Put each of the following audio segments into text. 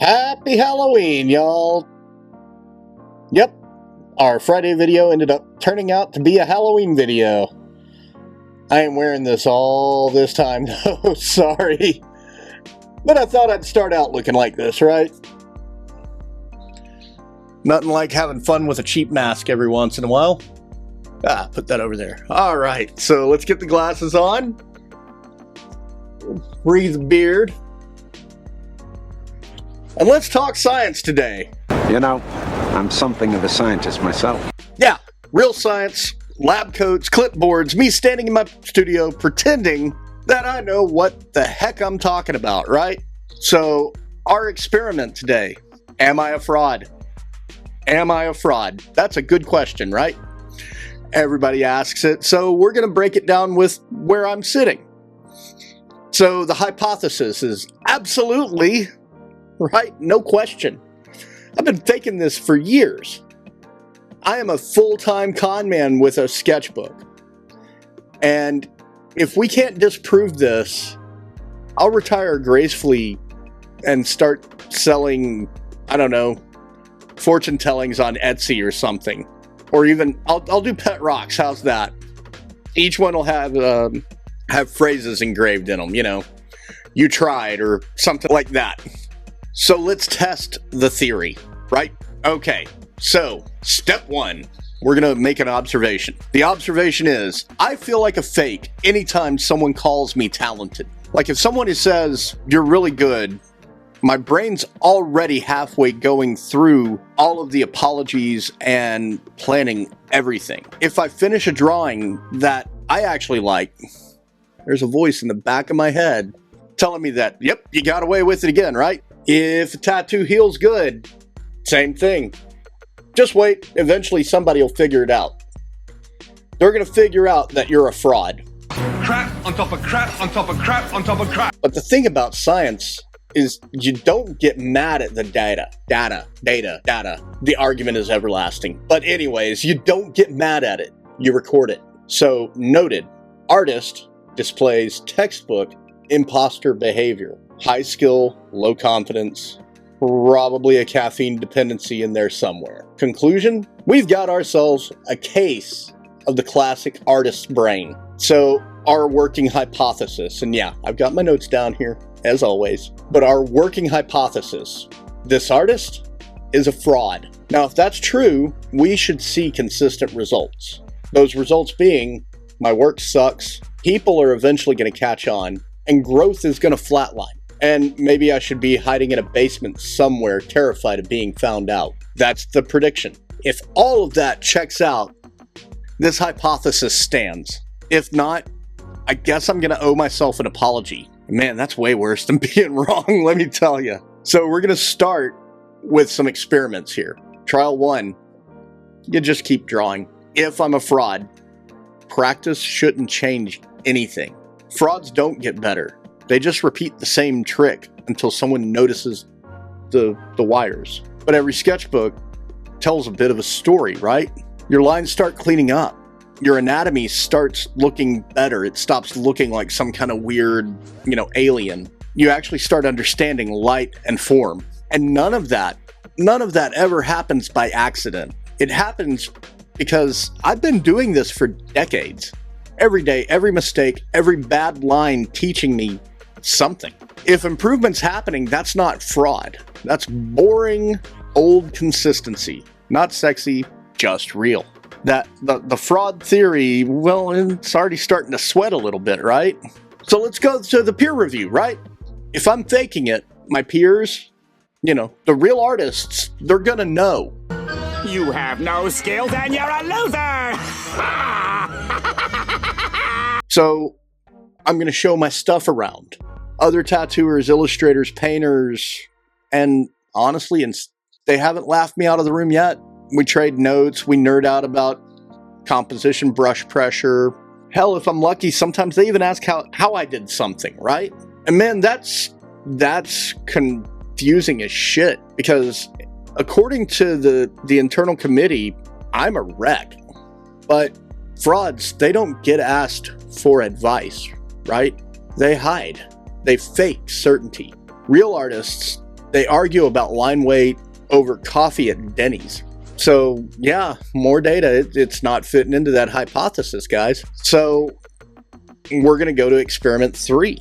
Happy Halloween, y'all! Yep, our Friday video ended up turning out to be a Halloween video. I ain't wearing this all this time, though, sorry. But I thought I'd start out looking like this, right? Nothing like having fun with a cheap mask every once in a while. Put that over there. Alright, so let's get the glasses on. Breathe the beard. And let's talk science today. You know, I'm something of a scientist myself. Yeah, real science, lab coats, clipboards, me standing in my studio pretending that I know what the heck I'm talking about, right? So, our experiment today. Am I a fraud? Am I a fraud? That's a good question, right? Everybody asks it, so we're going to break it down with where I'm sitting. So, the hypothesis is absolutely right, no question. I've been faking this for years. I am a full-time con man with a sketchbook. And if we can't disprove this, I'll retire gracefully and start selling, I don't know, fortune tellings on Etsy or something. Or even, I'll do pet rocks, how's that? Each one will have phrases engraved in them, you know. You tried, or something like that. So let's test the theory, right? Okay, so step one, we're gonna make an observation. The observation is, I feel like a fake anytime someone calls me talented. Like if someone says, you're really good, my brain's already halfway going through all of the apologies and planning everything. If I finish a drawing that I actually like, there's a voice in the back of my head telling me that, yep, you got away with it again, right? If a tattoo heals good, same thing. Just wait, eventually somebody will figure it out. They're gonna figure out that you're a fraud. Crap on top of crap on top of crap on top of crap. But the thing about science is you don't get mad at the data. The argument is everlasting. But anyways, you don't get mad at it. You record it. So, noted, artist displays textbook imposter behavior. High skill, low confidence, probably a caffeine dependency in there somewhere. Conclusion? We've got ourselves a case of the classic artist's brain. So, our working hypothesis, and yeah, I've got my notes down here, as always, but our working hypothesis, this artist is a fraud. Now, if that's true, we should see consistent results. Those results being, my work sucks, people are eventually going to catch on, and growth is going to flatline. And maybe I should be hiding in a basement somewhere, terrified of being found out. That's the prediction. If all of that checks out, this hypothesis stands. If not, I guess I'm going to owe myself an apology. Man, that's way worse than being wrong, let me tell you. So we're going to start with some experiments here. Trial one, you just keep drawing. If I'm a fraud, practice shouldn't change anything. Frauds don't get better. They just repeat the same trick until someone notices the wires. But every sketchbook tells a bit of a story, right? Your lines start cleaning up. Your anatomy starts looking better. It stops looking like some kind of weird, alien. You actually start understanding light and form. And none of that ever happens by accident. It happens because I've been doing this for decades. Every day, every mistake, every bad line teaching me something. If improvement's happening, that's not fraud. That's boring, old consistency. Not sexy, just real. The fraud theory, well, it's already starting to sweat a little bit, right? So let's go to the peer review, right? If I'm faking it, my peers, the real artists, they're gonna know. You have no skills and you're a loser! So, I'm gonna show my stuff around. Other tattooers, illustrators, painters, and honestly, they haven't laughed me out of the room yet. We trade notes, we nerd out about composition, brush pressure. Hell, if I'm lucky, sometimes they even ask how I did something, right? And man, that's confusing as shit, because according to the internal committee, I'm a wreck. But frauds, they don't get asked for advice, right? They hide. They fake certainty. Real artists, They argue about line weight over coffee at Denny's. So yeah, more data. It's not fitting into that hypothesis, guys. So we're going to go to experiment 3,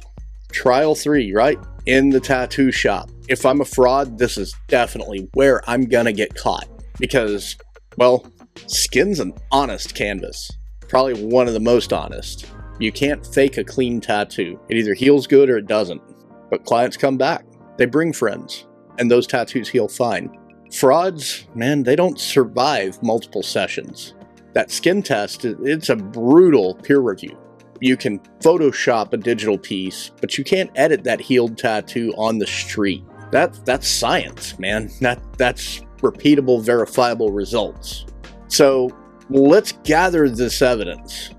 trial 3, right? In the tattoo shop. If I'm a fraud, this is definitely where I'm going to get caught. Because, well, skin's an honest canvas. Probably one of the most honest. You can't fake a clean tattoo. It either heals good or it doesn't. But clients come back. They bring friends. And those tattoos heal fine. Frauds, man, they don't survive multiple sessions. That skin test, it's a brutal peer review. You can Photoshop a digital piece, but you can't edit that healed tattoo on the street. That's science, man. That's repeatable, verifiable results. So let's gather this evidence.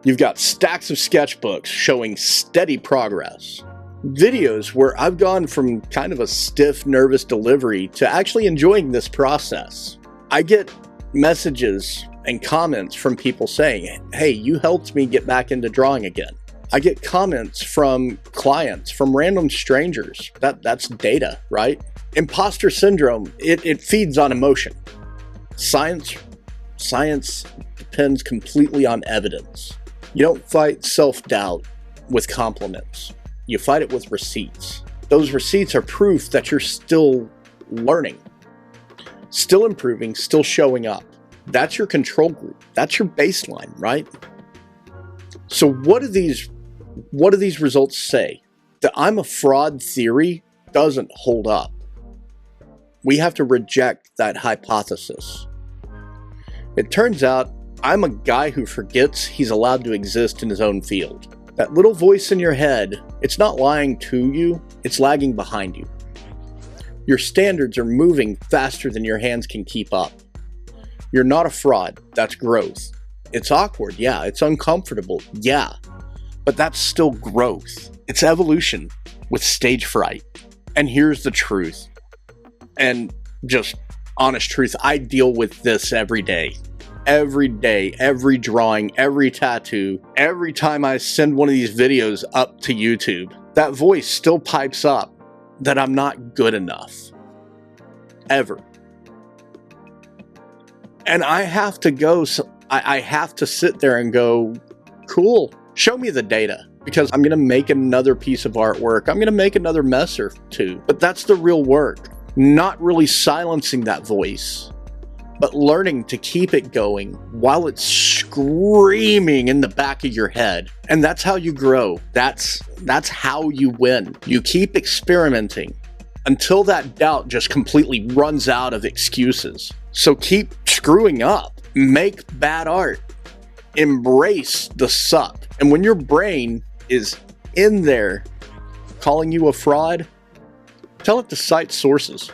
You've got stacks of sketchbooks showing steady progress. Videos where I've gone from kind of a stiff, nervous delivery to actually enjoying this process. I get messages and comments from people saying, hey, you helped me get back into drawing again. I get comments from clients, from random strangers. That's data, right? Imposter syndrome, it feeds on emotion. Science depends completely on evidence. You don't fight self-doubt with compliments. You fight it with receipts. Those receipts are proof that you're still learning, still improving, still showing up. That's your control group. That's your baseline, right? So what do these results say? The I'm a fraud theory doesn't hold up. We have to reject that hypothesis. It turns out I'm a guy who forgets he's allowed to exist in his own field. That little voice in your head, it's not lying to you, it's lagging behind you. Your standards are moving faster than your hands can keep up. You're not a fraud, that's growth. It's awkward, yeah. It's uncomfortable, yeah. But that's still growth. It's evolution with stage fright. And here's the truth. And just honest truth, I deal with this every day. Every day, every drawing, every tattoo, every time I send one of these videos up to YouTube, that voice still pipes up that I'm not good enough. Ever. And I have to go, I have to sit there and go, cool, show me the data. Because I'm going to make another piece of artwork. I'm going to make another mess or two. But that's the real work. Not really silencing that voice, but learning to keep it going while it's screaming in the back of your head. And that's how you grow. That's how you win. You keep experimenting until that doubt just completely runs out of excuses. So keep screwing up. Make bad art. Embrace the suck. And when your brain is in there calling you a fraud, tell it to cite sources.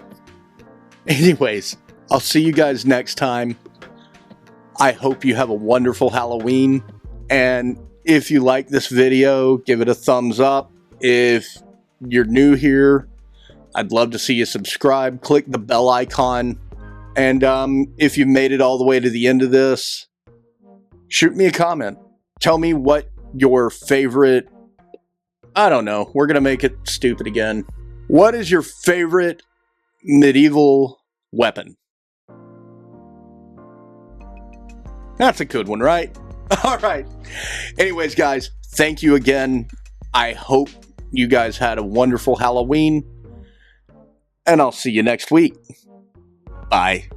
Anyways, I'll see you guys next time. I hope you have a wonderful Halloween. And if you like this video, give it a thumbs up. If you're new here, I'd love to see you subscribe. Click the bell icon. And if you've made it all the way to the end of this, shoot me a comment. Tell me what your favorite... I don't know. We're going to make it stupid again. What is your favorite medieval weapon? That's a good one, right? All right. Anyways, guys, thank you again. I hope you guys had a wonderful Halloween. And I'll see you next week. Bye.